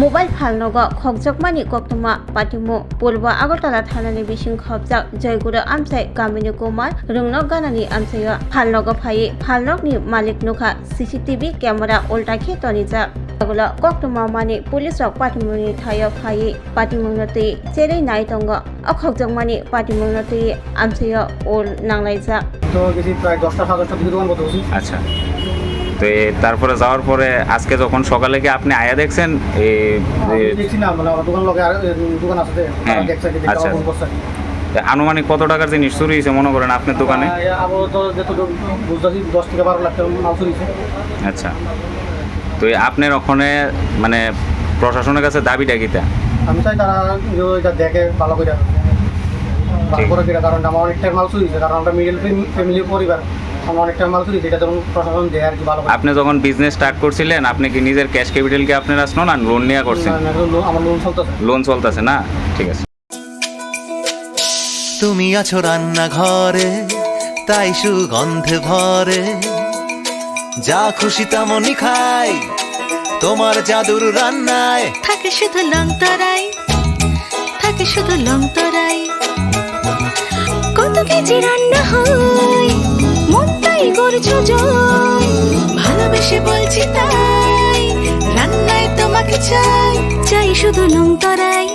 Mobile ফালনগ খকজকমানি কক্তমা পাটিমু পূর্ব আগরতলা থানানি বিसिं খবজাক জয়গুরু আমসাই Gamini Kumar রুংনক গানানি আমসাইও ফালনগ phi ফালনগনি মালিক নুখা CCTV camera উল্টাখি তনিজা আগলা কক্তমা মানি police rock পাটিমুনি থায় phi পাটিমুনতি চেरै নাইতঙ্গ অখকজকমানি পাটিমুনতি আমসাইও ওল নাংলাইজা তো গেছি প্রায় 10টা 10:30টার দিকে দোকান বন্ধ হয়েছে। আচ্ছা, তো তারপরে যাওয়ার পরে আজকে যখন সকালে কি আপনি আয়া দেখছেন দেখছি না, মানে আমার দোকান লগে আর দোকান আছে, হ্যাঁ, দেখছি যে আচ্ছা। ফোন করছে। আনুমানিক কত টাকার জিনিস চুরি হয়েছে মনে করেন আপনার দোকানে? আবার তো যতটুকু বুঝতেছি 10 থেকে 12 লাখ টাকা মাল চুরি হয়েছে। আচ্ছা, তো আপনার ওখানে মানে প্রশাসনের কাছে দাবিটা কিটা? আমি চাই তারা এটা দেখে ভালো করে, ভালো করে কিনা, কারণ আমার অনেকটা মাল চুরি হয়েছে, কারণ আমরা মিডল ফ্যামিলি পরিবার, আমার অনেকটা মাল চুরি হয়েছে, এটা যেমন প্রশাসন দেয় আর কি ভালো করে। আপনি যখন বিজনেস স্টার্ট করছিলেন আপনি কি নিজের ক্যাশ ক্যাপিটাল কি আপনার আসলো না লোন নিয়ে করছেন? আমার লোন চলতেছে। লোন চলতেছে না, ঠিক আছে। তুমি আছো রান্নাঘরে, তাই সুগন্ধে ভরে, যা খুশি তেমনই খাই তোমার জাদুর রান্নায়। থাকে শুধু লংতরাই, থাকে শুধু লংতরাই, কত কেজি রান্না হয় মন তাই করছো জয়, ভালোবেসে বলছি তাই রান্নায় তোমাকে চাই, চাই শুধু লংতরাই,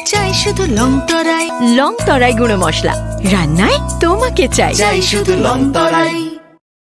চাই শুধু লংতরাই, লংতরাই গুঁড়ো মশলা রান্নায় তোমাকে চাই, চাই শুধু লংতরাই।